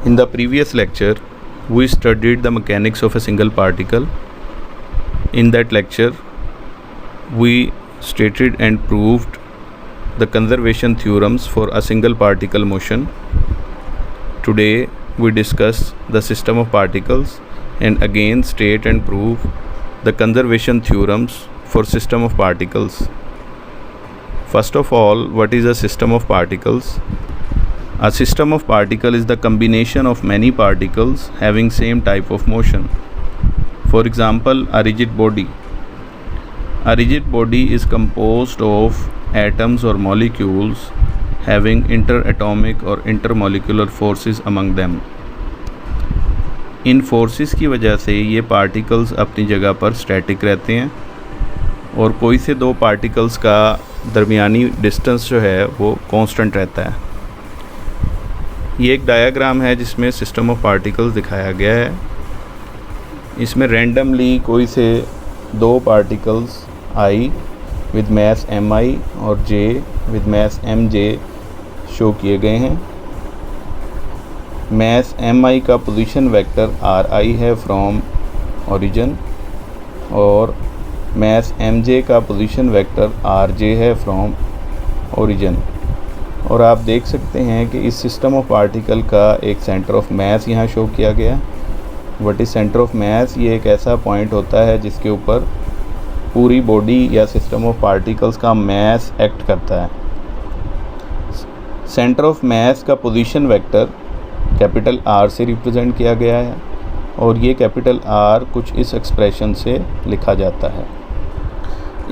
In the previous lecture, we studied the mechanics of a single particle. In that lecture, we stated and proved the conservation theorems for a single particle motion. Today, we discuss the system of particles and again state and prove the conservation theorems for system of particles. First of all, what is a system of particles? A system of particle is the combination of many particles having same type of motion. For example, a rigid body. A rigid body is composed of atoms or molecules having interatomic or intermolecular forces among them. In forces की वजह से ये particles अपनी जगह पर static रहते हैं और कोई से दो पार्टिकल्स का दरमियानी डिस्टेंस जो है वो कांस्टेंट रहता है। ये एक डायग्राम है जिसमें सिस्टम ऑफ पार्टिकल्स दिखाया गया है। इसमें रैंडमली कोई से दो particles i with mass mi और j with mass mj show किए गए हैं। मास mi का पोजीशन वेक्टर ri है फ्रॉम ओरिजिन और मास mj का पोजीशन वेक्टर rj है फ्रॉम ओरिजिन। और आप देख सकते हैं कि इस सिस्टम ऑफ पार्टिकल का एक सेंटर ऑफ मास यहाँ शो किया गया। व्हाट इज सेंटर ऑफ मास? ये एक ऐसा पॉइंट होता है जिसके ऊपर पूरी बॉडी या सिस्टम ऑफ पार्टिकल्स का मास एक्ट करता है। सेंटर ऑफ मास का पोजीशन वेक्टर कैपिटल R से रिप्रेजेंट किया गया है और ये कैपिटल R कुछ इस एक्सप्रेशन से लिखा जाता है।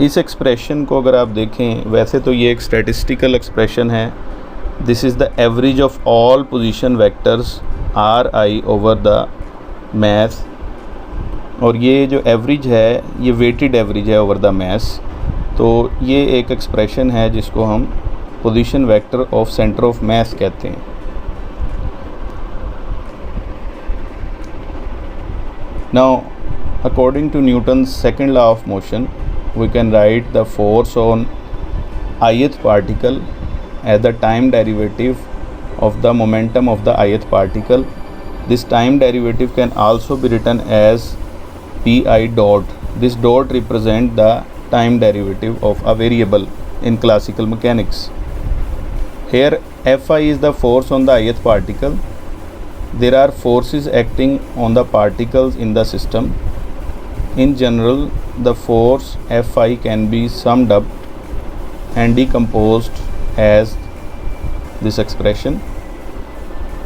इस एक्सप्रेशन को अगर आप देखें, वैसे तो ये एक स्टैटिस्टिकल एक्सप्रेशन है। This is the average of all position vectors Ri over the mass, और ये जो एवरेज है ये वेटेड एवरेज है ओवर द मास। तो ये एक एक्सप्रेशन है जिसको हम position vector of centre of mass कहते हैं। Now according to Newton's second law of motion, we can write the force on ith particle as the time derivative of the momentum of the ith particle. This time derivative can also be written as pi dot. This dot represent the time derivative of a variable in classical mechanics. Here Fi is the force on the ith particle. There are forces acting on the particles in the system. In general, the force Fi can be summed up and decomposed as this expression.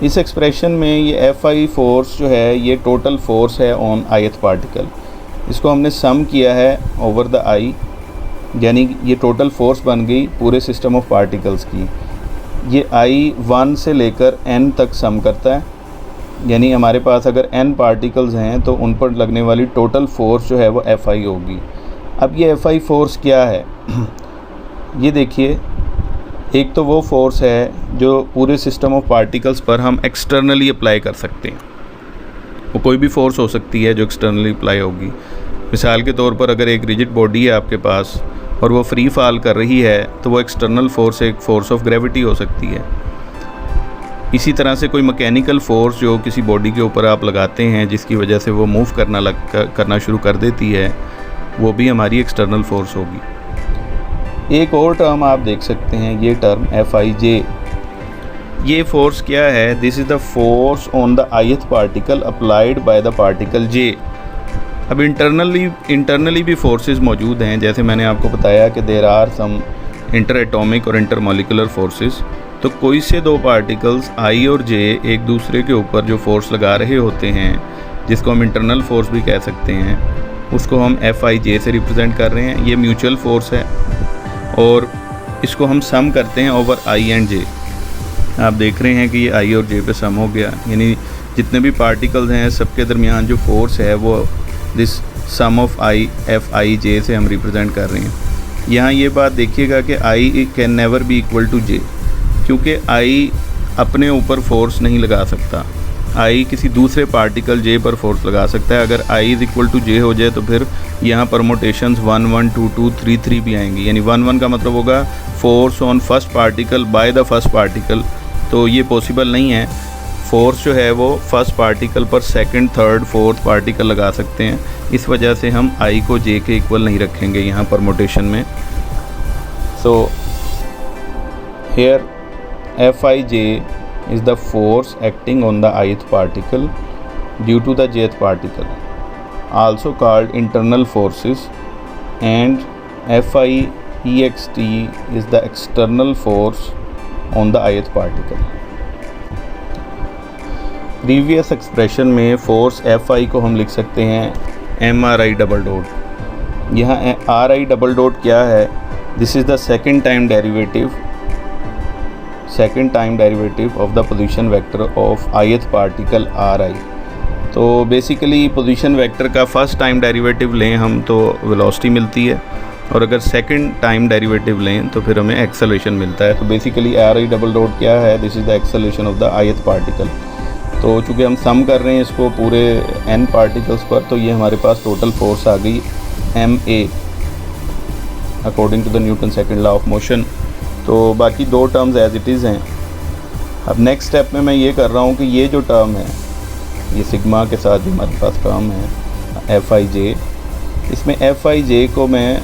इस expression में ये Fi force जो है ये total force है on ith particle. इसको हमने सम किया है ओवर द i, यानी ये टोटल फोर्स बन गई पूरे सिस्टम ऑफ पार्टिकल्स की। ये i 1 से लेकर n तक सम करता है, यानी हमारे पास अगर n पार्टिकल्स हैं तो उन पर लगने वाली टोटल फोर्स जो है वो Fi होगी। अब ये Fi फोर्स क्या है? ये देखिए, एक तो वो फोर्स है जो पूरे सिस्टम ऑफ पार्टिकल्स पर हम एक्सटर्नली अप्लाई कर सकते हैं। वो कोई भी फोर्स हो सकती है जो एक्सटर्नली अप्लाई होगी। मिसाल के तौर पर अगर एक रिजिड बॉडी है आपके पास और वो फ्री फॉल कर रही है तो वो एक्सटर्नल फोर्स एक फोर्स ऑफ ग्रेविटी हो सकती है। इसी तरह से कोई मैकेनिकल फोर्स जो किसी बॉडी के ऊपर आप लगाते हैं जिसकी वजह से वो मूव करना शुरू कर देती है, वो भी हमारी एक्सटर्नल फोर्स होगी। एक और टर्म आप देख सकते हैं, ये टर्म Fij। ये फोर्स क्या है? This is the force on the ith particle applied by the particle j। अब इंटरनली भी फोर्सेस मौजूद हैं, जैसे मैंने आपको बताया कि there are some inter atomic और इंटर मॉलिक्यूलर फोर्सेस। तो कोई से दो पार्टिकल्स i और j एक दूसरे के ऊपर जो फोर्स लगा रहे होते हैं, जिसको हम इंटरनल फोर्स भी कह सकते हैं, उसको हम Fij से रिप्रेजेंट कर रहे हैं। ये म्यूचुअल फोर्स है और इसको हम सम करते हैं ओवर i एंड j। आप देख रहे हैं कि ये i और j पे सम हो गया, यानी जितने भी पार्टिकल्स हैं सबके दरमियान जो फोर्स है वो this sum of i Fij से हम रिप्रेजेंट कर रहे हैं। यहाँ ये बात देखिएगा कि i can never be equal to j, क्योंकि i अपने ऊपर फोर्स नहीं लगा सकता। i किसी दूसरे पार्टिकल j पर फोर्स लगा सकता है। अगर i is equal to j हो जाए तो फिर यहाँ परमोटेशंस 1 1 2 2 3 3 भी आएंगी, यानी 1 1 का मतलब होगा force on first particle by the first particle, तो ये पॉसिबल नहीं है। फोर्स जो है वो फर्स्ट पार्टिकल पर सेकंड, थर्ड, फोर्थ पार्टिकल लगा सकते हैं। इस वजह से हम आई को जे के इक्वल नहीं रखेंगे यहाँ परमुटेशन में। So here F I J is the force acting on the ith particle due to the jth particle, also called internal forces, and FIEXT is the external force on the ith particle. Previous expression में force FI को हम लिख सकते हैं MRI double dot. यहाँ RI double dot क्या है? This is the second time derivative of the position vector of ith particle RI। तो बेसिकली पोजीशन वेक्टर का फर्स्ट टाइम डेरिवेटिव लें हम तो वेलोसिटी मिलती है, और अगर सेकंड टाइम डेरिवेटिव लें तो फिर हमें एक्सेलरेशन मिलता है। तो बेसिकली RI डबल डॉट क्या है? This is the acceleration of the ith particle. तो चूँकि हम सम कर रहे हैं इसको पूरे n पार्टिकल्स पर, तो ये हमारे पास टोटल फोर्स आ गई ma according to the Newton second law of motion. तो बाकी दो टर्म्स एज इट इज़ हैं। अब नेक्स्ट स्टेप में मैं ये कर रहा हूँ कि ये जो टर्म है, ये सिग्मा के साथ जो हमारे पास टर्म है FIJ, इसमें FIJ को मैं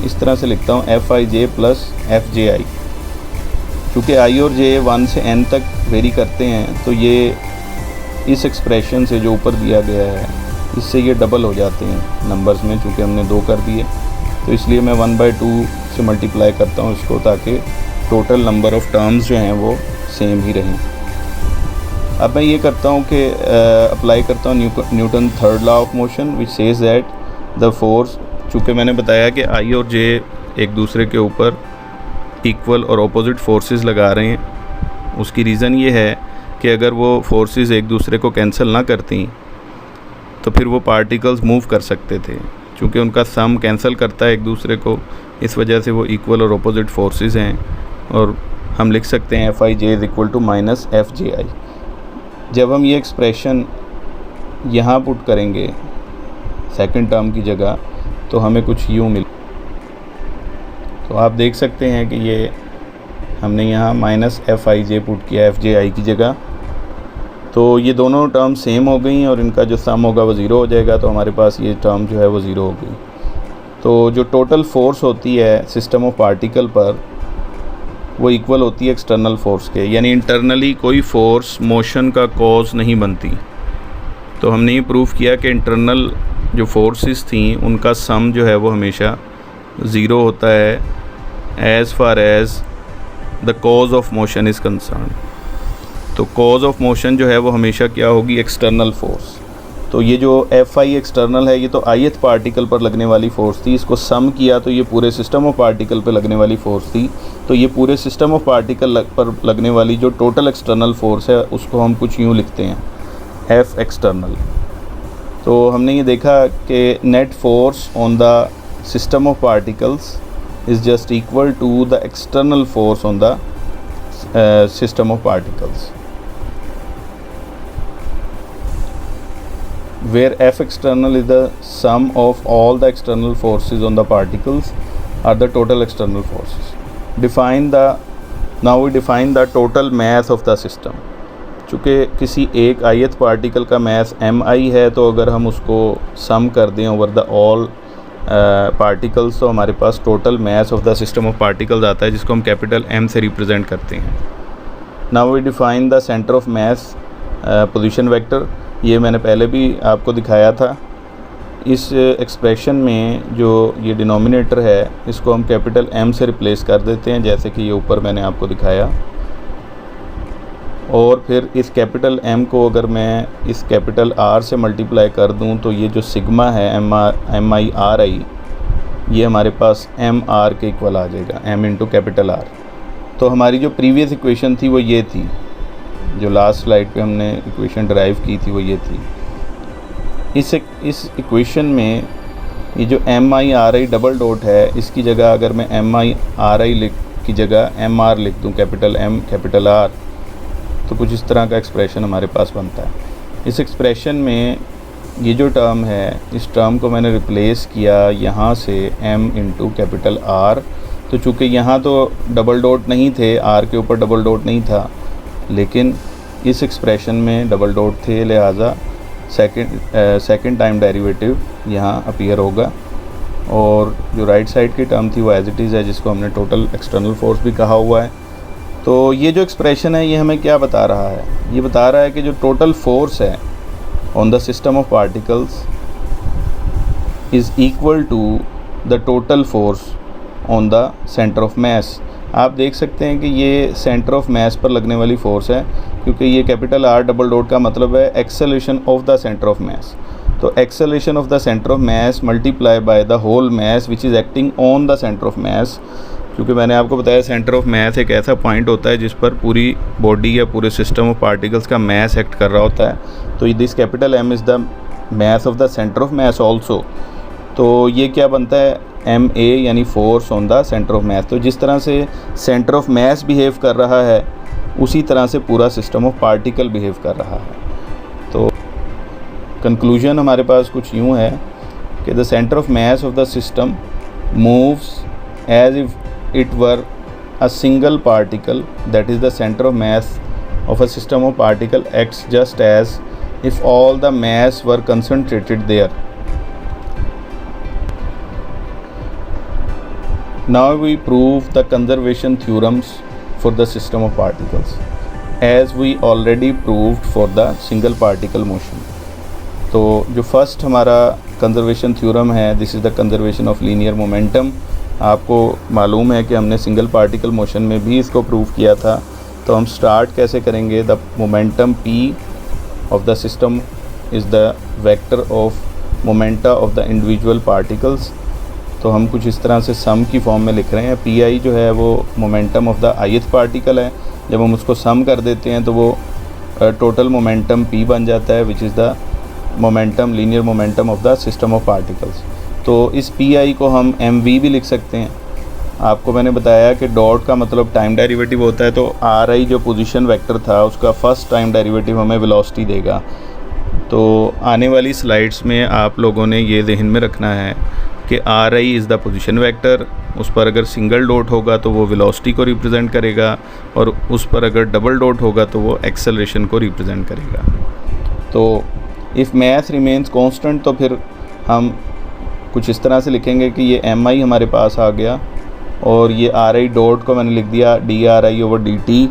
इस तरह से लिखता हूँ FIJ प्लस FJI। चूँकि I और J 1 से n तक वेरी करते हैं, तो ये इस एक्सप्रेशन से जो ऊपर दिया गया है इससे ये डबल हो जाते हैं नंबर्स में, चूँकि हमने 2 कर दिए। तो इसलिए मैं 1/2 से मल्टीप्लाई करता हूँ इसको, ताकि टोटल नंबर ऑफ़ टर्म्स जो हैं वो सेम ही रहें। अब मैं ये करता हूँ कि अप्लाई करता हूँ Newton third law of motion, which says that the force, चूँकि मैंने बताया कि I और J एक दूसरे के ऊपर इक्वल और अपोजिट फोर्सेस लगा रहे हैं। उसकी रीज़न ये है कि अगर वो फोर्सेस एक दूसरे को कैंसिल ना करती तो फिर वो पार्टिकल्स मूव कर सकते थे। चूँकि उनका सम कैंसिल करता है एक दूसरे को, इस वजह से वो इक्वल और अपोजिट फोर्सेस हैं, और हम लिख सकते हैं FIJ is equal to minus FJI। जब हम ये एक्सप्रेशन यहाँ पुट करेंगे सेकंड टर्म की जगह, तो हमें कुछ यूँ मिल, तो आप देख सकते हैं कि ये हमने यहाँ माइनस FIJ पुट किया FJI की जगह। तो ये दोनों टर्म सेम हो गई और इनका जो सम होगा वो ज़ीरो हो जाएगा, तो हमारे पास ये टर्म जो है वो ज़ीरो हो गई। तो जो टोटल फोर्स होती है सिस्टम ऑफ पार्टिकल पर, वो इक्वल होती है एक्सटर्नल फोर्स के, यानी इंटरनली कोई फोर्स मोशन का कॉज नहीं बनती। तो हमने ये प्रूफ किया कि इंटरनल जो फोर्सेस थी उनका सम जो है वो हमेशा ज़ीरो होता है as far as the cause of motion is concern. तो कॉज ऑफ मोशन जो है वो हमेशा क्या होगी? External force. तो ये जो FI एक्सटर्नल है, ये तो ith पार्टिकल पर लगने वाली फ़ोर्स थी। इसको सम किया तो ये पूरे सिस्टम ऑफ पार्टिकल पर लगने वाली फ़ोर्स थी। तो ये पूरे सिस्टम ऑफ पार्टिकल पर लगने वाली जो टोटल एक्सटर्नल फोर्स है, उसको हम कुछ यूँ लिखते हैं F एक्सटर्नल। तो हमने ये देखा कि net force on the system of particles is just equal to the external force on the system of particles, where F external is the sum of all the external forces on the particles are the total external forces. Now we define the total mass of the system. चूँकि किसी एक ith particle का मास mi है, तो अगर हम उसको सम कर दें ओवर द ऑल पार्टिकल्स, तो हमारे पास total mass of the system of particles आता है, जिसको हम कैपिटल M से रिप्रेजेंट करते हैं। Now we define the centre of mass position vector. ये मैंने पहले भी आपको दिखाया था। इस एक्सप्रेशन में जो ये डिनोमिनेटर है, इसको हम कैपिटल M से रिप्लेस कर देते हैं, जैसे कि ये ऊपर मैंने आपको दिखाया। और फिर इस कैपिटल M को अगर मैं इस कैपिटल R से मल्टीप्लाई कर दूं, तो ये जो सिग्मा है MIRI, ये हमारे पास MR के इक्वल आ जाएगा, M इंटू कैपिटल R। तो हमारी जो प्रीवियस इक्वेशन थी वो ये थी, जो लास्ट स्लाइड पे हमने इक्वेशन ड्राइव की थी वो ये थी। इस इक्वेशन में ये जो MIRI डबल डॉट है, इसकी जगह अगर मैं MIRI की जगह MR लिख दूं, कैपिटल M कैपिटल R, तो कुछ इस तरह का एक्सप्रेशन हमारे पास बनता है। इस एक्सप्रेशन में ये जो टर्म है, इस टर्म को मैंने रिप्लेस किया यहाँ से M इंटू कैपिटल R। तो चूँकि यहाँ तो डबल डॉट नहीं थे, R के ऊपर डबल डॉट नहीं था, लेकिन इस एक्सप्रेशन में डबल डॉट थे, लिहाजा सेकंड टाइम डेरिवेटिव यहाँ अपीयर होगा। और जो राइट साइड की टर्म थी वो एज इट इज़ है, जिसको हमने टोटल एक्सटर्नल फोर्स भी कहा हुआ है। तो ये जो एक्सप्रेशन है ये हमें क्या बता रहा है? ये बता रहा है कि जो टोटल फोर्स है on the system of particles is equal to the total force on the centre of mass. आप देख सकते हैं कि ये सेंटर ऑफ मास पर लगने वाली फोर्स है, क्योंकि ये कैपिटल आर डबल डॉट का मतलब है acceleration of the centre of mass. तो acceleration of the centre of mass multiply by the whole mass which is acting on the centre of mass. क्योंकि मैंने आपको बताया सेंटर ऑफ मास एक ऐसा पॉइंट होता है जिस पर पूरी बॉडी या पूरे सिस्टम ऑफ पार्टिकल्स का मास एक्ट कर रहा होता है। तो this capital M is the mass of the centre of mass also. तो ये क्या बनता है? एम ए यानी force on the centre of mass. तो जिस तरह से सेंटर ऑफ मास बिहेव कर रहा है उसी तरह से पूरा सिस्टम ऑफ पार्टिकल बिहेव कर रहा है। तो कंक्लूजन हमारे पास कुछ यूँ है कि the centre of mass of the system moves as if it were a single particle, that is the center of mass of a system of particle acts just as if all the mass were concentrated there. Now we prove the conservation theorems for the system of particles as we already proved for the single particle motion. तो जो first हमारा conservation theorem है, this is the conservation of linear momentum. आपको मालूम है कि हमने single particle motion में भी इसको प्रूव किया था। तो हम स्टार्ट कैसे करेंगे? The momentum p of the system is the vector of momenta of the individual particles. तो हम कुछ इस तरह से सम की फॉर्म में लिख रहे हैं। pi जो है वो momentum of the ith particle है। जब हम उसको सम कर देते हैं तो वो टोटल मोमेंटम p बन जाता है, विच is the momentum linear momentum of the system of particles. तो इस pi को हम mv भी लिख सकते हैं। आपको मैंने बताया कि डॉट का मतलब टाइम डेरिवेटिव होता है। तो ri जो पोजीशन वेक्टर था उसका फर्स्ट टाइम डेरिवेटिव हमें वेलोसिटी देगा। तो आने वाली स्लाइड्स में आप लोगों ने ये ज़हन में रखना है कि ri is the position vector. उस पर अगर सिंगल डॉट होगा तो वो वेलोसिटी को रिप्रेजेंट करेगा, और उस पर अगर डबल डॉट होगा तो वो एक्सेलरेशन को रिप्रेजेंट करेगा। तो इफ़ मास रिमेन्स कांस्टेंट तो फिर हम कुछ इस तरह से लिखेंगे कि ये mi हमारे पास आ गया, और ये ri डॉट को मैंने लिख दिया dri ओवर dt,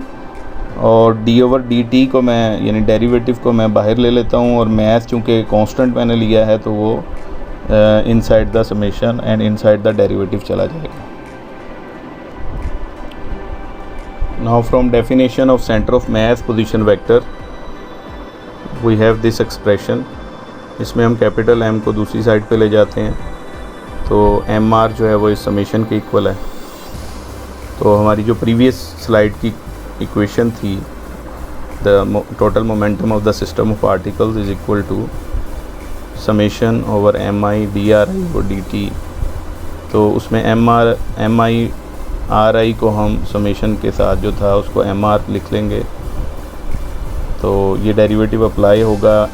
और d ओवर dt को मैं यानी डेरिवेटिव को मैं बाहर ले लेता हूँ, और मास चूँकि कांस्टेंट मैंने लिया है तो वो inside the summation and inside the derivative चला जाएगा। Now from definition of centre of mass position vector we have this expression. इसमें हम कैपिटल M को दूसरी साइड पे ले जाते हैं, तो mr जो है वो इस समेशन के इक्वल है। तो हमारी जो प्रीवियस स्लाइड की इक्वेशन थी, the total momentum of the system of particles is equal to summation over mi dri और dt। तो उसमें mi ri को हम समेशन के साथ जो था उसको mr लिख लेंगे। तो ये डेरिवेटिव अप्लाई होगा,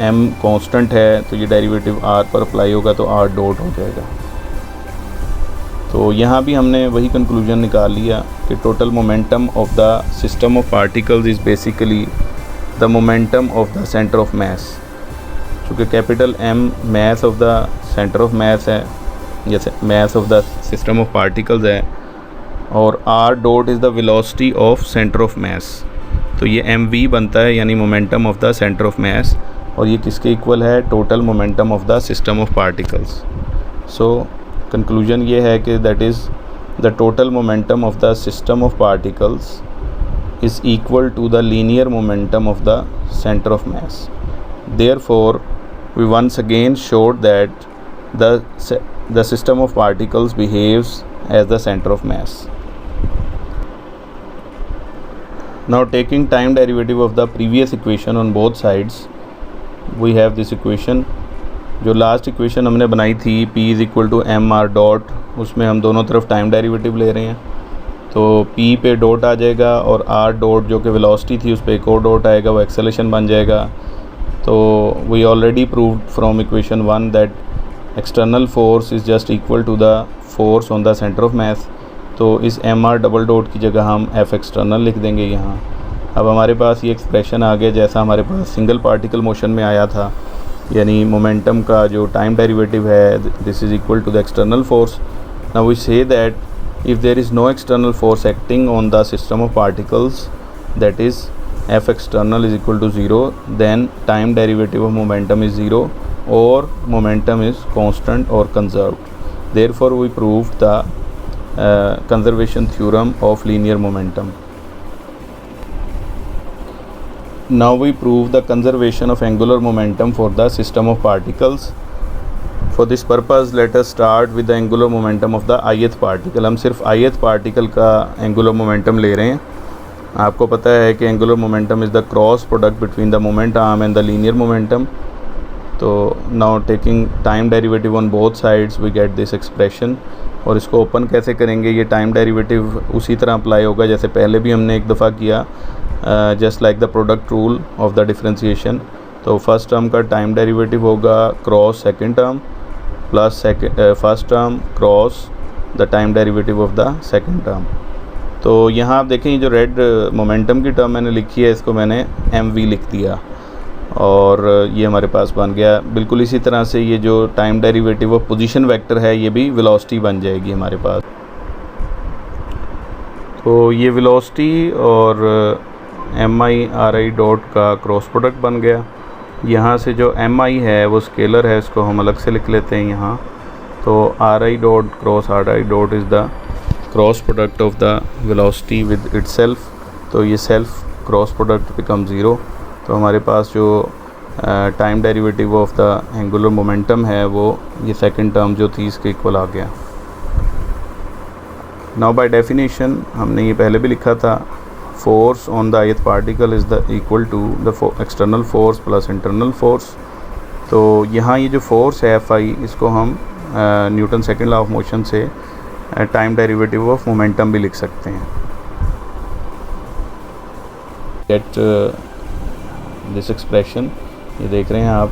m कांस्टेंट है तो ये डेरिवेटिव r पर अप्लाई होगा तो r डॉट हो जाएगा। तो यहाँ भी हमने वही कंक्लूजन निकाल लिया कि total momentum of the system of particles is basically the momentum of the centre of mass. चूँकि capital M mass of the centre of mass है, जैसे mass of the system of particles है, और r dot is the velocity of centre of mass. तो ये mv बनता है यानी momentum of the centre of mass, और ये किसके इक्वल है? Total momentum of the system of particles. So conclusion ये है कि that is the total momentum of the system of particles is equal to the linear momentum of the centre of mass. Therefore we once again showed that the system of particles behaves as the centre of mass. Now taking time derivative of the previous equation on both sides, we have this equation। जो last equation हमने बनाई थी p is equal to mr dot, उसमें हम दोनों तरफ time derivative ले रहे हैं। तो p पे डॉट आ जाएगा और r डॉट जो कि वेलोसिटी थी उस पर एक और डॉट आएगा, वो एक्सेलरेशन बन जाएगा। तो we already proved from equation 1 that external force is just equal to the force on the centre of mass. तो इस mr डबल डॉट की जगह हम f एक्सटर्नल लिख देंगे यहाँ। अब हमारे पास ये एक्सप्रेशन आ गया जैसा हमारे पास सिंगल पार्टिकल मोशन में आया था, यानी मोमेंटम का जो टाइम डेरिवेटिव है this is equal to the external force. Now we say that if there is no external force acting on the system of particles, that is F external is equal to zero, then time derivative of momentum is zero और momentum is constant और conserved. Therefore we prove the conservation theorem of linear momentum. Now we prove the conservation of angular momentum for the system of particles. For this purpose let us start with the angular momentum of the ith particle. हम सिर्फ ith particle का angular momentum ले रहे हैं. आपको पता है कि angular momentum is the cross product between the moment arm and the linear momentum. तो now taking time derivative on both sides we get this expression. और इसको ओपन कैसे करेंगे, ये टाइम डेरिवेटिव उसी तरह अप्लाई होगा जैसे पहले भी हमने एक दफ़ा किया, just like the product rule of the differentiation. तो फर्स्ट टर्म का टाइम डेरिवेटिव होगा cross second term plus first term cross the time derivative of the second term. तो यहाँ आप देखें ये जो रेड मोमेंटम की टर्म मैंने लिखी है इसको मैंने mv लिख दिया और ये हमारे पास बन गया. बिल्कुल इसी तरह से ये जो time derivative of position vector है ये भी वेलोसिटी बन जाएगी हमारे पास. तो ये वेलोसिटी और mi/ri डॉट का क्रॉस प्रोडक्ट बन गया. यहाँ से जो mi है वो स्केलर है, इसको हम अलग से लिख लेते हैं यहाँ. तो ri dot cross ri dot is the cross product of the velocity with itself. तो ये self cross product become zero. तो हमारे पास जो time derivative of the angular momentum है वो ये सेकंड टर्म जो थी इसके इक्वल आ गया. नाउ बाय डेफिनेशन हमने ये पहले भी लिखा था, force on the ith particle is the equal to the external force plus internal force. तो यहाँ ये जो फोर्स है Fi इसको हम Newton second law of motion से टाइम डेरिवेटिव ऑफ मोमेंटम भी लिख सकते हैं. गेट दिस एक्सप्रेशन, ये देख रहे हैं आप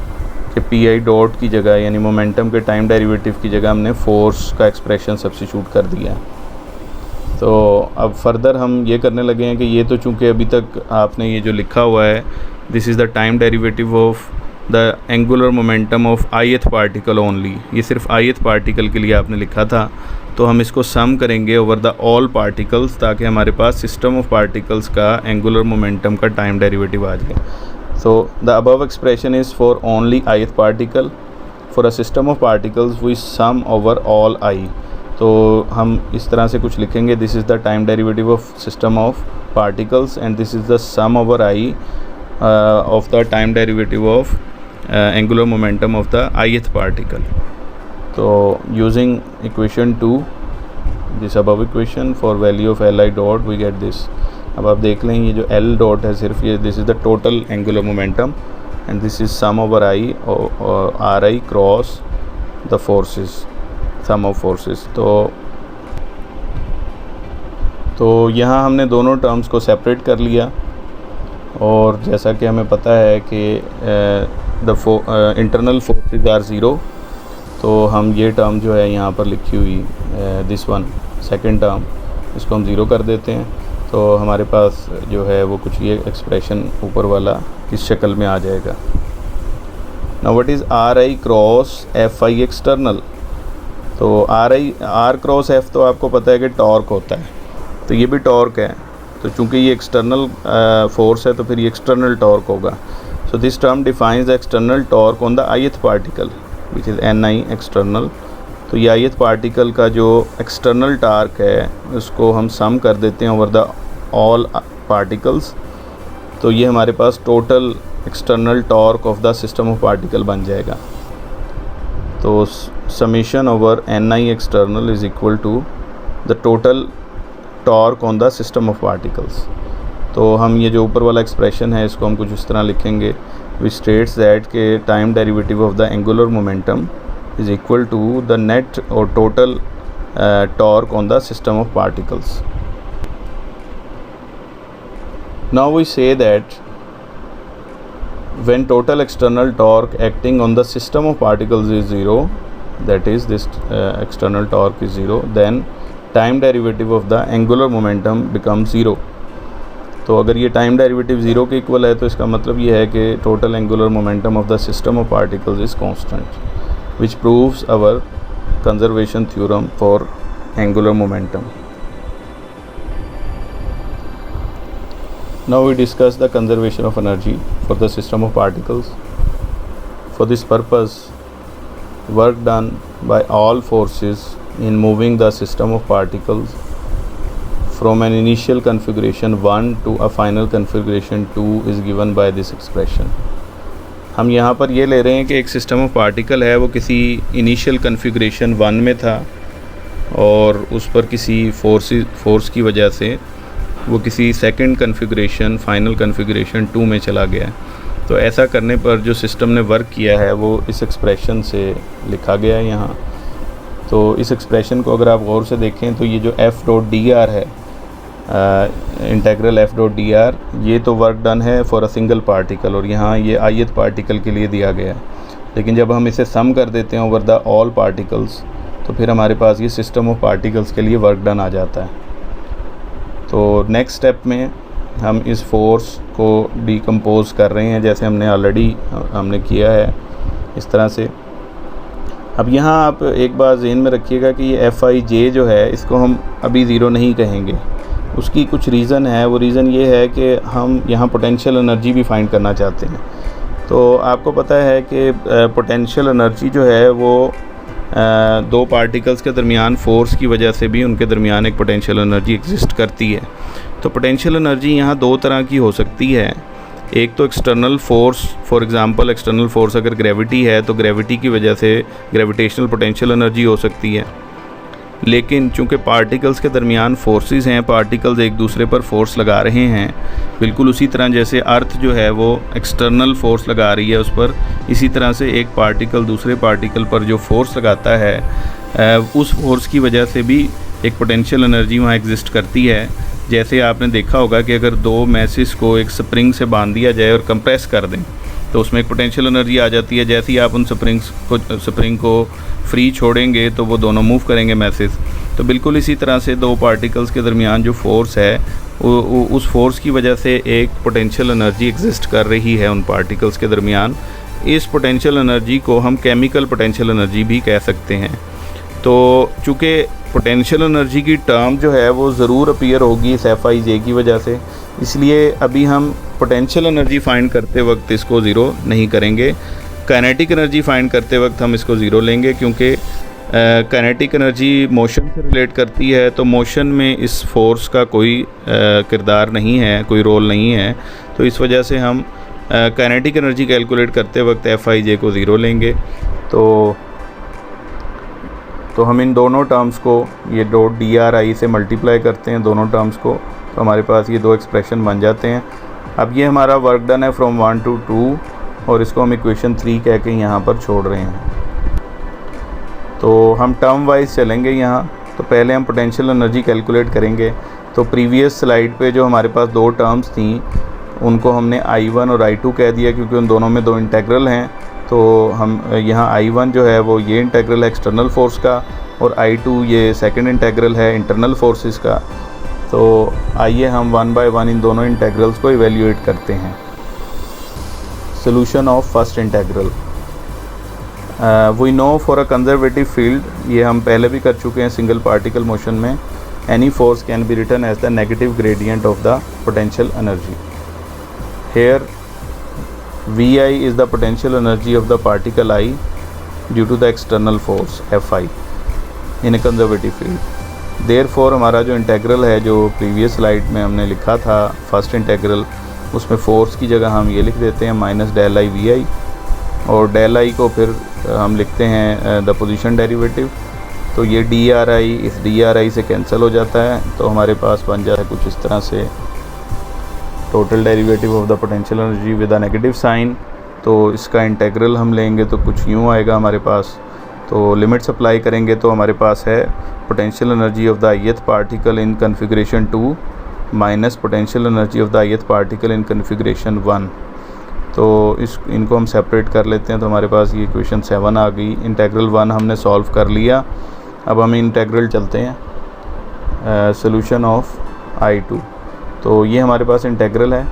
कि पी आई डॉट की जगह यानी मोमेंटम के टाइम डेरिवेटिव की जगह हमने फोर्स का एक्सप्रेशन सब्स्टिट्यूट कर दिया. तो अब फर्दर हम ये करने लगे हैं कि ये तो चूँकि अभी तक आपने ये जो लिखा हुआ है this is the time derivative of the angular momentum of ith particle only, ये सिर्फ ith पार्टिकल के लिए आपने लिखा था. तो हम इसको सम करेंगे ओवर द ऑल पार्टिकल्स ताकि हमारे पास सिस्टम ऑफ पार्टिकल्स का एंगुलर मोमेंटम का टाइम डेरिवेटिव आ जाए. So the above expression is for only ith particle. For a system of particles we sum over all I. तो हम इस तरह से कुछ लिखेंगे, this is the time derivative of system of particles and this is the sum over I of the time derivative of angular momentum of the ith particle. So using equation 2, this above equation, for value of Li dot we get this. अब आप देख लें ये जो L dot है सिर्फ ये this is the total angular momentum and this is sum over I और Ri cross the forces, sum of forces. तो यहाँ हमने दोनों टर्म्स को सेपरेट कर लिया और जैसा कि हमें पता है कि the internal forces are zero, तो हम ये टर्म जो है यहाँ पर लिखी हुई दिस वन सेकंड टर्म इसको हम ज़ीरो कर देते हैं. तो हमारे पास जो है वो कुछ ये एक्सप्रेशन ऊपर वाला इस शक्ल में आ जाएगा. Now what is Ri cross Fi external. तो R क्रॉस F तो आपको पता है कि टॉर्क होता है, तो ये भी टॉर्क है. तो चूँकि ये एक्सटर्नल फोर्स है तो फिर ये एक्सटर्नल टॉर्क होगा. So this term defines the external torque on the ith particle which is Ni external. तो ये ith पार्टिकल का जो एक्सटर्नल टार्क है उसको हम सम कर देते हैं ओवर द ऑल पार्टिकल्स. तो ये हमारे पास total external torque of the system of particle बन जाएगा. तो summation over Ni external is equal to the total torque on the system of particles. तो हम ये जो ऊपर वाला एक्सप्रेशन है इसको हम कुछ इस तरह लिखेंगे, विच स्टेट्स दैट के time derivative of the angular momentum is equal to the net or total torque on the system of particles. Now we say that when total external torque acting on the system of particles is zero, that is this external torque is zero, then time derivative of the angular momentum becomes zero. तो अगर ये time derivative zero के equal है तो इसका मतलब ये है कि total angular momentum of the system of particles is constant, which proves our conservation theorem for angular momentum. Now we discuss the conservation of energy for the system of particles. For this purpose, work done by all forces in moving the system of particles from an initial configuration 1 to a final configuration 2 is given by this expression. हम यहाँ पर ये ले रहे हैं कि एक system of particle है, वो किसी इनिशियल कन्फिग्रेशन 1 में था और उस पर किसी फोर्स की वजह से वो किसी सेकंड कन्फिग्रेशन फाइनल कन्फिग्रेशन 2 में चला गया. तो ऐसा करने पर जो सिस्टम ने वर्क किया है वो इस एक्सप्रेशन से लिखा गया है यहाँ. तो इस एक्सप्रेशन को अगर आप गौर से देखें तो ये जो एफ डॉट डी आर है, integral F dot D R, ये तो वर्क डन है फॉर अ सिंगल पार्टिकल और यहाँ ये ith पार्टिकल के लिए दिया गया है. लेकिन जब हम इसे सम कर देते हैं ओवर द ऑल पार्टिकल्स तो फिर हमारे पास ये सिस्टम ऑफ पार्टिकल्स के लिए वर्क डन आ जाता है. तो नेक्स्ट स्टेप में हम इस फोर्स को डिकम्पोज कर रहे हैं, जैसे हमने किया है इस तरह से. अब यहाँ आप एक बात ज़हन में रखिएगा कि ये एफ आई जे जो है इसको हम अभी ज़ीरो नहीं कहेंगे. उसकी कुछ रीज़न है. वो रीज़न ये है कि हम यहाँ पोटेंशियल एनर्जी भी फाइंड करना चाहते हैं. तो आपको पता है कि पोटेंशियल एनर्जी जो है वो दो पार्टिकल्स के दरमियान फोर्स की वजह से भी उनके दरमियान एक पोटेंशियल एनर्जी एग्जिस्ट करती है. तो पोटेंशियल एनर्जी यहाँ दो तरह की हो सकती है. एक तो external force, for example external force अगर ग्रेविटी है तो ग्रेविटी की वजह से ग्रेविटेशनल पोटेंशियल एनर्जी हो सकती है. लेकिन चूंकि पार्टिकल्स के दरमियान फोर्सेस हैं, पार्टिकल्स एक दूसरे पर फोर्स लगा रहे हैं, बिल्कुल उसी तरह जैसे अर्थ जो है वो एक्सटर्नल फोर्स लगा रही है उस पर, इसी तरह से एक पार्टिकल दूसरे पार्टिकल पर जो फोर्स लगाता है उस फोर्स की वजह से भी एक पोटेंशियल एनर्जी वहाँ एग्जिस्ट करती है. जैसे आपने देखा होगा कि अगर दो मैसेस को एक स्प्रिंग से बांध दिया जाए और कंप्रेस कर दें तो उसमें एक पोटेंशियल एनर्जी आ जाती है. जैसे ही आप उन स्प्रिंग को फ्री छोड़ेंगे तो वो दोनों मूव करेंगे मैसेस. तो बिल्कुल इसी तरह से दो पार्टिकल्स के दरमियान जो फोर्स है उस फोर्स की वजह से एक पोटेंशियल एनर्जी एग्जिस्ट कर रही है उन पार्टिकल्स के दरमियान. इस पोटेंशियल एनर्जी को हम केमिकल पोटेंशियल एनर्जी भी कह सकते हैं. तो चूँकि पोटेंशियल एनर्जी की टर्म जो है वो ज़रूर अपीयर होगी इस एफ आई जे की वजह से, इसलिए अभी हम पोटेंशियल एनर्जी फाइंड करते वक्त इसको ज़ीरो नहीं करेंगे. काइनेटिक एनर्जी फाइंड करते वक्त हम इसको ज़ीरो लेंगे, क्योंकि काइनेटिक एनर्जी मोशन से रिलेट करती है. तो मोशन में इस फोर्स का कोई किरदार नहीं है, कोई रोल नहीं है. तो इस वजह से हम काइनेटिक एनर्जी कैलकुलेट करते वक्त एफ आई जे को ज़ीरो लेंगे. तो हम इन दोनों टर्म्स को ये डॉट डी आर आई से मल्टीप्लाई करते हैं दोनों टर्म्स को, तो हमारे पास ये दो एक्सप्रेशन बन जाते हैं. अब ये हमारा वर्क डन है फ्रॉम 1 to 2 और इसको हम इक्वेशन 3 कह के यहाँ पर छोड़ रहे हैं. तो हम टर्म वाइज चलेंगे यहाँ. तो पहले हम पोटेंशियल एनर्जी कैलकुलेट करेंगे. तो प्रीवियस स्लाइड पे जो हमारे पास दो टर्म्स थी उनको हमने I1 और I2 कह दिया, क्योंकि उन दोनों में दो इंटेग्रल हैं. तो हम यहाँ I1 जो है वो ये इंटेग्रल है एक्सटर्नल फोर्स का और I2 ये सेकंड इंटेग्रल है इंटरनल फोर्सेस का. तो आइए हम 1 by 1 इन दोनों इंटेग्रल्स को इवेल्यूएट करते हैं. Solution of first integral. We know for a conservative field, ये हम पहले भी कर चुके हैं सिंगल पार्टिकल मोशन में, any force can be written as the negative gradient of the potential energy. Here Vi is the potential energy of the particle I due to the external force Fi in a conservative field. Therefore हमारा जो integral है जो previous slide में हमने लिखा था first integral, उसमें force की जगह हम ये लिख देते हैं माइनस डेल आई वी आई, और डेल आई को फिर हम लिखते हैं द पोजीशन डेरिवेटिव. तो ये डी आर आई इस डी आर आई से कैंसिल हो जाता है. तो हमारे पास बन जाता है कुछ इस तरह से total derivative of the potential energy with a negative sign. तो इसका इंटेग्रल हम लेंगे तो कुछ यूँ आएगा हमारे पास. तो लिमिट्स अप्लाई करेंगे तो हमारे पास है potential energy of the ith particle in configuration 2 minus potential energy of the ith particle in configuration 1. तो इनको हम सेपरेट कर लेते हैं. तो हमारे पास ये इक्वेशन 7 आ गई. इंटेग्रल 1 हमने सॉल्व कर लिया. अब हम इंटेग्रल चलते हैं. Solution of I2. तो ये हमारे पास इंटेग्रल है।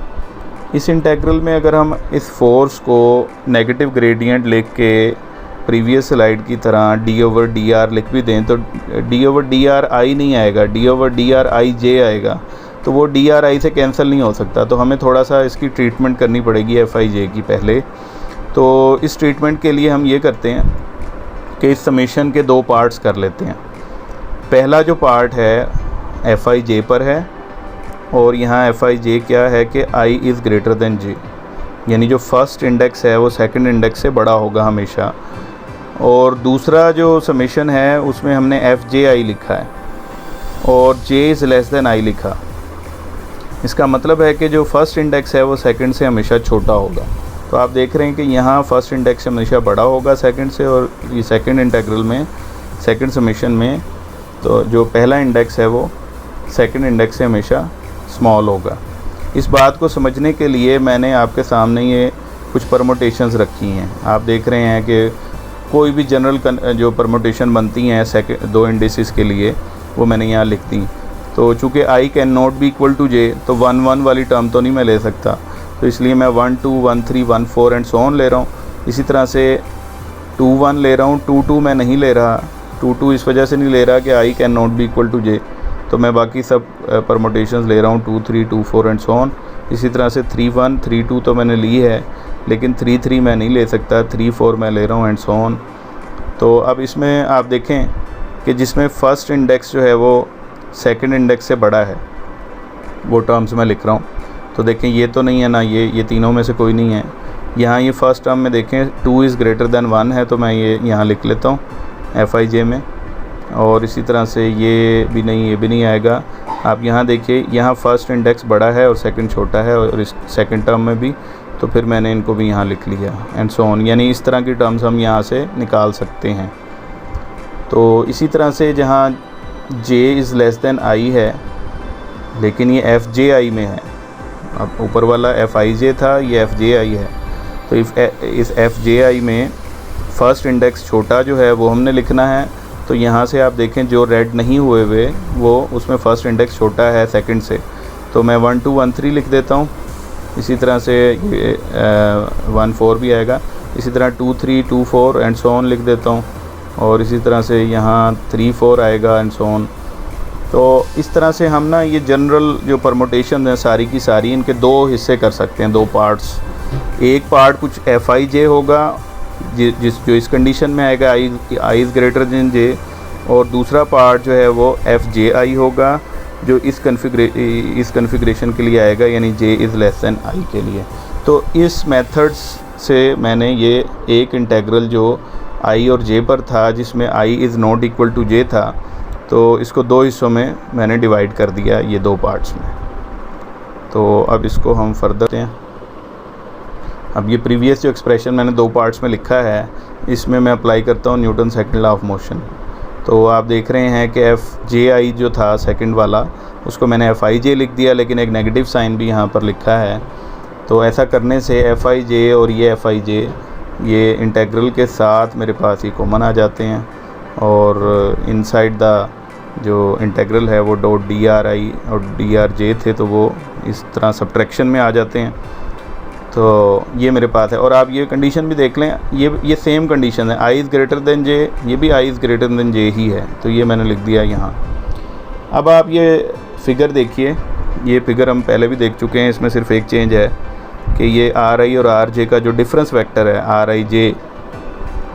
इस इंटेग्रल में अगर हम इस फोर्स को नेगेटिव ग्रेडियंट लिख के प्रीवियस स्लाइड की तरह d/dr लिख भी दें तो d/dr i नहीं आएगा, d/dr ij आएगा। तो वो dr i से कैंसिल नहीं हो सकता, तो हमें थोड़ा सा इसकी ट्रीटमेंट करनी पड़ेगी fij की पहले। तो इस ट्रीटमेंट के लिए हम ये करते हैं कि इस समेशन के दो पार्ट्स कर लेते हैं। पहला जो पार्ट है fij पर है और यहाँ fij क्या है कि i is greater than j, यानी जो फर्स्ट इंडेक्स है वो सेकंड इंडेक्स से बड़ा होगा हमेशा। और दूसरा जो समेशन है उसमें हमने fji लिखा है और j is less than i लिखा। इसका मतलब है कि जो फर्स्ट इंडेक्स है वो सेकंड से हमेशा छोटा होगा। तो आप देख रहे हैं कि यहाँ फर्स्ट इंडेक्स से हमेशा बड़ा होगा सेकंड से, और ये सेकंड इंटेग्रल में सेकंड समेशन में तो जो पहला इंडेक्स है वो सेकंड इंडेक्स से हमेशा स्मॉल होगा। इस बात को समझने के लिए मैंने आपके सामने ये कुछ परमोटेशंस रखी हैं। आप देख रहे हैं कि कोई भी जनरल जो परमोटेशन बनती हैं सेकंड दो इंडिसेस के लिए वो मैंने यहाँ लिख दी। तो चूँकि i can not be equal to j, तो 1 1 वाली टर्म तो नहीं मैं ले सकता, तो इसलिए मैं 1 2 1 3 1 4 एंड सो ऑन ले रहा हूँ। इसी तरह से 2 1 ले रहा हूँ, 2 2 मैं नहीं ले रहा, 2 2 इस वजह से नहीं ले रहा कि i can not be equal to j, तो मैं बाकी सब परमोटेशंस ले रहा हूँ 2 3 2 4 एंड सो ऑन। इसी तरह से 3 1 3 2 तो मैंने ली है, लेकिन 3 3 मैं नहीं ले सकता, 3 4 मैं ले रहा हूँ एंड सो ऑन। तो अब इसमें आप देखें कि जिसमें फ़र्स्ट इंडेक्स जो है वो सेकंड इंडेक्स से बड़ा है वो टर्म्स मैं लिख रहा हूँ। तो देखें ये तो नहीं है ना, ये तीनों में से कोई नहीं है। यहाँ ये फर्स्ट टर्म में देखें 2 इज़ ग्रेटर दैन 1 है, तो मैं ये यहाँ लिख लेता हूँ fij में। और इसी तरह से ये भी नहीं आएगा। आप यहाँ देखिए, यहाँ फर्स्ट इंडेक्स बड़ा है और सेकंड छोटा है, और इस सेकंड टर्म में भी, तो फिर मैंने इनको भी यहाँ लिख लिया एंड सो ऑन। यानी इस तरह की टर्म्स हम यहाँ से निकाल सकते हैं। तो इसी तरह से जहाँ j is less than i है लेकिन ये fji में है, अब ऊपर वाला fij था, ये fji है, तो इस fji में फ़र्स्ट इंडेक्स छोटा जो है वो हमने लिखना है। तो यहाँ से आप देखें जो रेड नहीं हुए हुए वो उसमें फ़र्स्ट इंडेक्स छोटा है सेकंड से, तो मैं 1 2 1 3 लिख देता हूँ। इसी तरह से ये 1 4 भी आएगा, इसी तरह 2 3 2 4 एंड सो ऑन लिख देता हूँ, और इसी तरह से यहाँ 3 4 आएगा एंड सो ऑन। तो इस तरह से हम ना ये जनरल जो परमोटेशन है सारी की सारी इनके दो हिस्से कर सकते हैं, दो पार्ट्स। एक पार्ट कुछ fij होगा जो इस कंडीशन में आएगा i is greater then j, और दूसरा पार्ट जो है वो fji होगा जो इस कन्फिग्रेशन के लिए आएगा, यानी j is less than i के लिए। तो इस मेथड्स से मैंने ये एक इंटेग्रल जो i और j पर था जिसमें i is not equal to j था, तो इसको दो हिस्सों में मैंने डिवाइड कर दिया, ये दो पार्ट्स में। तो अब इसको हम फर्दर हैं। अब ये प्रीवियस जो एक्सप्रेशन मैंने दो पार्ट्स में लिखा है इसमें मैं अप्लाई करता हूँ Newton second law of motion. तो आप देख रहे हैं कि fji जो था सेकंड वाला उसको मैंने fij लिख दिया, लेकिन एक नेगेटिव साइन भी यहाँ पर लिखा है। तो ऐसा करने से fij और ये fij ये इंटेग्रल के साथ मेरे पास ही कॉमन आ जाते हैं, और इनसाइड द जो इंटेग्रल है वो डॉट dri और drj थे तो वो इस तरह सब्ट्रैक्शन में आ जाते हैं। तो ये मेरे पास है, और आप ये कंडीशन भी देख लें, ये सेम कंडीशन है, i is greater then j, ये भी i is greater then j ही है, तो ये मैंने लिख दिया यहाँ। अब आप ये फिगर देखिए, ये फिगर हम पहले भी देख चुके हैं, इसमें सिर्फ एक चेंज है कि ये ri और rj का जो डिफरेंस वेक्टर है rij,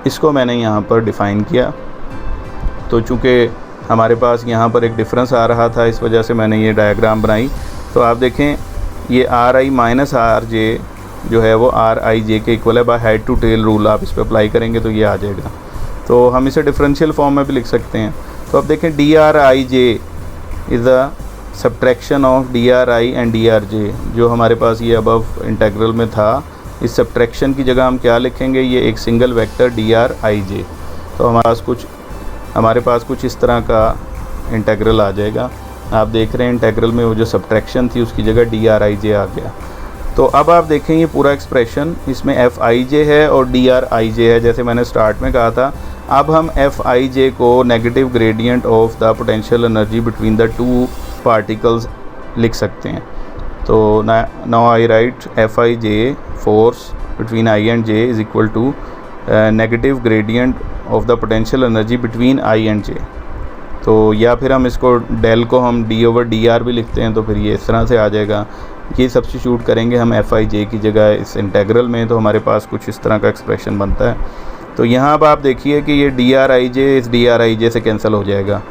इसको मैंने यहाँ पर डिफ़ाइन किया। तो चूँकि हमारे पास यहाँ पर एक डिफरेंस आ रहा था इस वजह से मैंने ये डायग्राम बनाई। तो आप देखें ये ri माइनस rj जो है वो rij के इक्वल है, by head to tail rule आप इस पर अप्लाई करेंगे तो ये आ जाएगा। तो हम इसे डिफरेंशियल फॉर्म में भी लिख सकते हैं। तो अब देखें drij is a subtraction of dri and drj, जो हमारे पास ये अबव इंटेग्रल में था, इस सब्ट्रैक्शन की जगह हम क्या लिखेंगे, ये एक सिंगल वेक्टर drij। तो हमारे पास कुछ इस तरह का इंटेग्रल आ जाएगा। आप देख रहे हैं इंटेग्रल में वो जो सब्ट्रैक्शन थी उसकी जगह drij आ गया। तो अब आप देखें ये पूरा एक्सप्रेशन, इसमें fij है और drij है, जैसे मैंने स्टार्ट में कहा था। अब हम fij को negative gradient of the potential energy between the two particles लिख सकते हैं। तो now I write F I J force between I and J is equal to negative gradient of the potential energy between I and J. तो या फिर हम इसको del को हम डी ओवर डी आर भी लिखते हैं, तो फिर ये इस तरह से आ जाएगा। ये सब्स्टिट्यूट करेंगे हम एफ आई जे की जगह इस इंटेग्रल में, तो हमारे पास कुछ इस तरह का एक्सप्रेशन बनता है। तो यहाँ अब आप देखिए कि ये डी आर आई जे इस डी आर आई जे से कैंसिल हो जाएगा।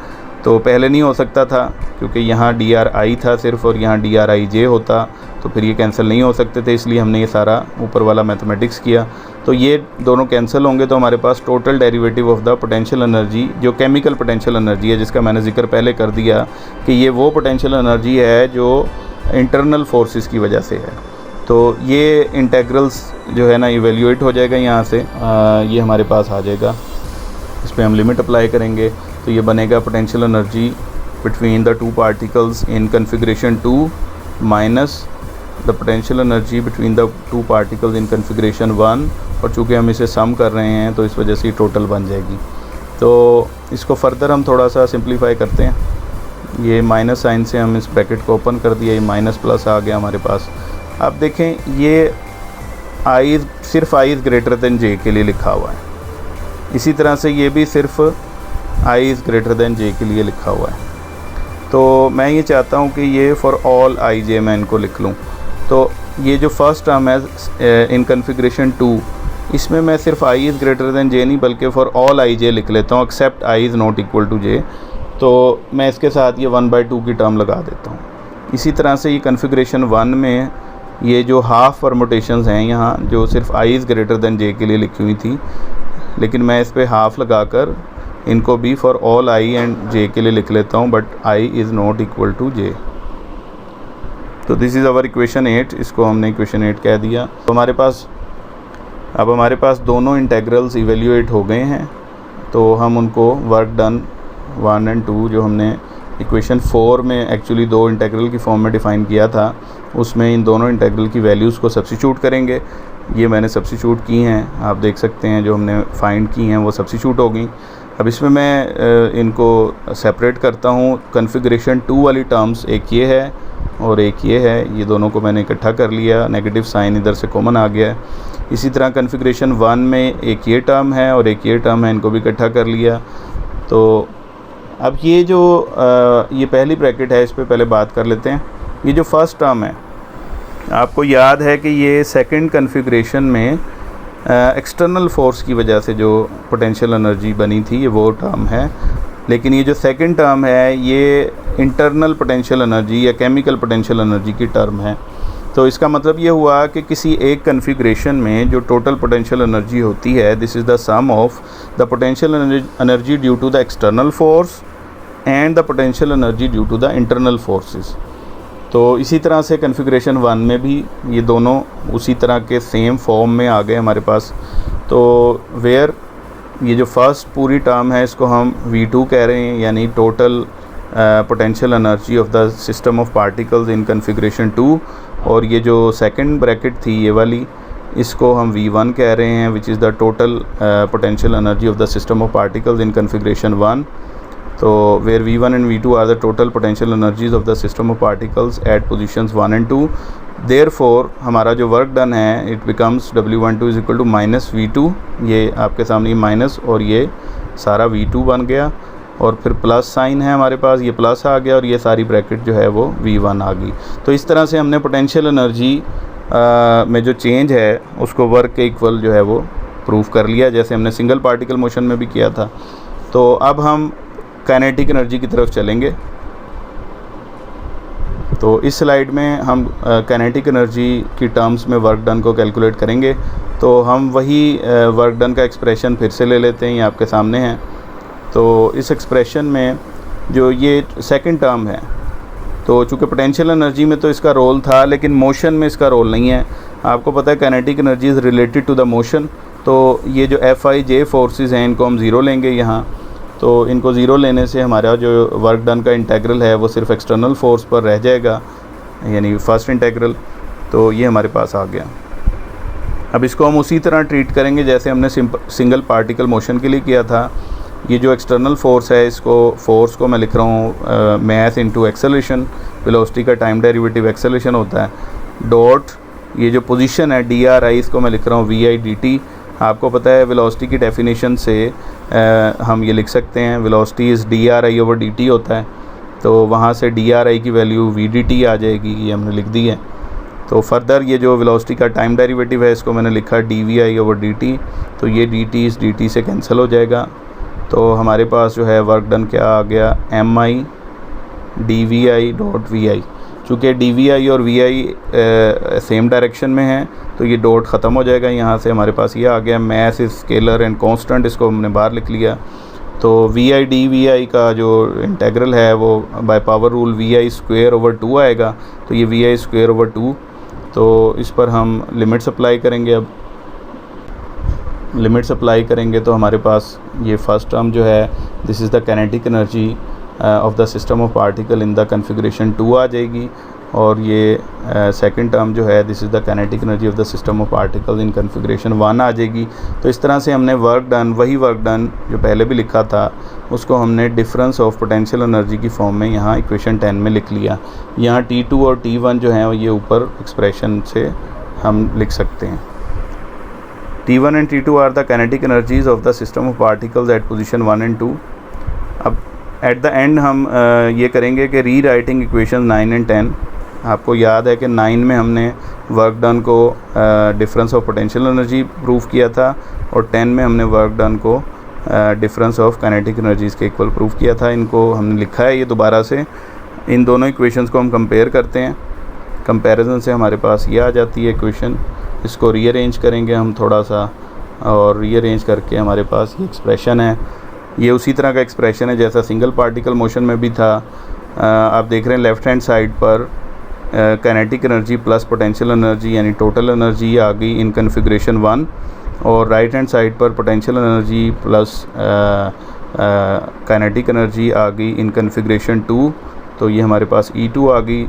तो पहले नहीं हो सकता था क्योंकि यहाँ डी आर आई था सिर्फ और यहाँ डी आर आई जे होता, तो फिर ये कैंसिल नहीं हो सकते थे, इसलिए हमने ये सारा ऊपर वाला मैथमेटिक्स किया। तो ये दोनों कैंसिल होंगे, तो हमारे पास total derivative of the potential energy जो केमिकल पोटेंशियल एनर्जी है, जिसका मैंने जिक्र पहले कर दिया कि ये वो पोटेंशियल एनर्जी है जो इंटरनल फोर्सेस की वजह से है। तो ये इंटेग्रल्स जो है ना इवेल्यूएट हो जाएगा यहाँ से, ये हमारे पास आ जाएगा। इस पर हम लिमिट अप्लाई करेंगे तो ये बनेगा potential energy between the two particles in configuration 2 minus the potential energy between the two particles in configuration 1, और चूँकि हम इसे सम कर रहे हैं तो इस वजह से टोटल बन जाएगी। तो इसको फर्दर हम थोड़ा सा सिंप्लीफाई करते हैं। ये माइनस साइन से हम इस ब्रैकेट को ओपन कर दिया, ये माइनस प्लस आ गया हमारे पास। अब देखें ये आई सिर्फ आई इज़ ग्रेटर देन जे के लिए लिखा हुआ है, इसी तरह से ये भी सिर्फ आई इज़ ग्रेटर देन जे के लिए लिखा हुआ है। तो मैं ये चाहता हूँ कि ये फॉर ऑल आई जे मैं इनको लिख लूँ। तो ये जो फर्स्ट टर्म है इन कन्फिग्रेशन 2, इसमें मैं सिर्फ I is greater than J नहीं बल्कि फॉर ऑल आई जे लिख लेता हूँ except I is not equal to J. तो मैं इसके साथ ये 1/2 की टर्म लगा देता हूँ। इसी तरह से ये कन्फिग्रेशन 1 में ये जो हाफ़ परमुटेशंस हैं यहाँ, जो सिर्फ आई इज़ ग्रेटर देन जे के लिए लिखी हुई थी, लेकिन मैं इस पर हाफ़ लगाकर इनको भी for all I and J के लिए लिख लेता हूँ, but I is not equal to J. तो दिस इज़ आवर इक्वेशन 8, इसको हमने इक्वेशन 8 कह दिया। तो हमारे पास दोनों इंटेग्रल्स इवेल्यूएट हो गए हैं, तो हम उनको वर्क डन 1 और 2 जो हमने इक्वेशन 4 में एक्चुअली दो इंटेग्रल की फॉर्म में डिफ़ाइन किया था, उसमें इन दोनों इंटेग्रल की वैल्यूज़ को सब्स्टिट्यूट करेंगे। ये मैंने सब्स्टिट्यूट की हैं, आप देख सकते हैं जो हमने फाइंड की हैं वो सब्स्टिट्यूट हो गई। अब इसमें मैं इनको सेपरेट करता हूँ। कन्फिग्रेशन 2 वाली टर्म्स एक ये है और एक ये है, ये दोनों को मैंने इकट्ठा कर लिया, नेगेटिव साइन इधर से कॉमन आ गया है। इसी तरह कन्फिग्रेशन 1 में एक ये टर्म है और एक ये टर्म है, इनको भी इकट्ठा कर लिया। तो अब ये जो ये पहली ब्रैकेट है, इस पर पहले बात कर लेते हैं। ये जो फर्स्ट टर्म है, आपको याद है कि ये सेकंड कन्फिग्रेशन में एक्सटर्नल फोर्स की वजह से जो पोटेंशियल एनर्जी बनी थी, ये वो टर्म है। लेकिन ये जो सेकंड टर्म है ये इंटरनल पोटेंशियल एनर्जी या केमिकल पोटेंशियल एनर्जी की टर्म है। तो इसका मतलब ये हुआ कि किसी एक कन्फिग्रेशन में जो टोटल पोटेंशियल एनर्जी होती है, this is the sum of the potential energy due to the external force and the potential energy due to the internal forces. तो इसी तरह से कन्फिग्रेशन 1 में भी ये दोनों उसी तरह के सेम फॉर्म में आ गए हमारे पास। तो वेयर ये जो फर्स्ट पूरी टर्म है इसको हम V2 कह रहे हैं, यानी total potential energy of the system of particles in configuration 2, और ये जो सेकंड ब्रैकेट थी ये वाली, इसको हम V1 कह रहे हैं, which is the total potential energy of the system of particles in configuration 1। तो where V1 and V2 are the total potential energies of the system of particles at positions 1 and 2। Therefore हमारा जो work done है it becomes W12 is equal to minus V2, ये आपके सामने minus और ये सारा V2 बन गया, और फिर प्लस साइन है हमारे पास, ये प्लस आ गया और ये सारी ब्रैकेट जो है वो V1 आ गई। तो इस तरह से हमने पोटेंशियल एनर्जी में जो चेंज है उसको वर्क के इक्वल जो है वो प्रूव कर लिया, जैसे हमने सिंगल पार्टिकल मोशन में भी किया था। तो अब हम काइनेटिक एनर्जी की तरफ चलेंगे। तो इस स्लाइड में हम काइनेटिक एनर्जी की टर्म्स में वर्क डन को कैलकुलेट करेंगे। तो हम वही वर्क डन का एक्सप्रेशन फिर से ले लेते हैं, ये आपके सामने है। तो इस एक्सप्रेशन में जो ये सेकंड टर्म है, तो चूँकि पोटेंशियल एनर्जी में तो इसका रोल था लेकिन मोशन में इसका रोल नहीं है। आपको पता है kinetic energy is related to the motion. तो ये जो FIJ फोर्सेस हैं इनको हम ज़ीरो लेंगे यहाँ। तो इनको ज़ीरो लेने से हमारा जो वर्क डन का इंटेग्रल है वो सिर्फ एक्सटर्नल फोर्स पर रह जाएगा, यानी फर्स्ट इंटेग्रल। तो ये हमारे पास आ गया। अब इसको हम उसी तरह ट्रीट करेंगे जैसे हमने सिंगल पार्टिकल मोशन के लिए किया था। ये जो एक्सटर्नल फोर्स है, इसको फोर्स को मैं लिख रहा हूँ मास इनटू एक्सेलरेशन, वेलोसिटी का टाइम डेरिवेटिव एक्सेलरेशन होता है, डॉट ये जो पोजीशन है DRI, इसको मैं लिख रहा हूँ VI/dt। आपको पता है वेलोसिटी की डेफिनेशन से हम ये लिख सकते हैं वेलोसिटी इज़ DRI/dt होता है, तो वहाँ से DRI की वैल्यू VDT आ जाएगी, ये हमने लिख दी है। तो फर्दर ये जो वेलोसिटी का टाइम डेरिवेटिव है इसको मैंने लिखा dVI/dt, तो ये dt इस dt से कैंसिल हो जाएगा। तो हमारे पास जो है वर्क डन क्या आ गया, mi dVI/vi। चूँकि dVi और vi सेम डायरेक्शन में है तो ये डॉट ख़त्म हो जाएगा, यहाँ से हमारे पास ये आ गया mass is scalar and constant, इसको हमने बाहर लिख लिया। तो vi dVi का जो इंटेग्रल है वो बाय पावर रूल vi²/2 आएगा, तो ये vi²/2। तो इस पर हम लिमिट्स अप्लाई करेंगे। अब लिमिट्स अप्लाई करेंगे तो हमारे पास ये फर्स्ट टर्म जो है this is the kinetic energy of the system of particle in the configuration 2 आ जाएगी, और ये सेकंड टर्म जो है this is the kinetic energy of the system of particle in configuration 1 आ जाएगी। तो इस तरह से हमने वर्क डन, वही वर्क डन जो पहले भी लिखा था उसको हमने डिफरेंस ऑफ पोटेंशियल एनर्जी की फॉर्म में यहाँ इक्वेशन 10 में लिख लिया। यहाँ T2 और T1 जो हैं ये ऊपर एक्सप्रेशन से हम लिख सकते हैं। T1 and T2 are the kinetic energies of the system of particles at position 1 and 2। अब एट द एंड हम ये करेंगे कि री राइटिंग इक्वेशन 9 and 10। आपको याद है कि 9 में हमने वर्क डन को difference of potential energy prove किया था, और 10 में हमने वर्क डन को डिफरेंस ऑफ काइनेटिक एनर्जीज़ के इक्वल प्रूव किया था। इनको हमने लिखा है ये दोबारा से। इन दोनों इक्वेशंस को हम कंपेयर करते हैं, कंपैरिजन से हमारे पास ये आ जाती है इक्वेशन। इसको रीअरेंज करेंगे हम थोड़ा सा, और रीअरेंज करके हमारे पास ये एक्सप्रेशन है। ये उसी तरह का एक्सप्रेशन है जैसा सिंगल पार्टिकल मोशन में भी था। आप देख रहे हैं लेफ़्ट हैंड साइड पर kinetic energy plus potential energy यानी टोटल एनर्जी आ गई इन कन्फिग्रेशन 1, और राइट हैंड साइड पर potential energy plus kinetic energy आ गई इन कन्फिग्रेशन 2। तो ये हमारे पास E2 आ गई।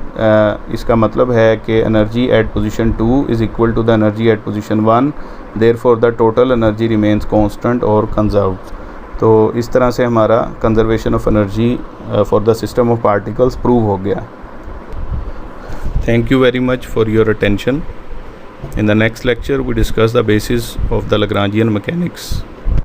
इसका मतलब है कि energy at position 2 is equal to the energy at position 1, therefore the total energy remains constant और कंजर्व्ड। तो इस तरह से हमारा conservation of energy for the system of particles prove हो गया। Thank you very much for your attention. In the next lecture we discuss the basis of the Lagrangian mechanics.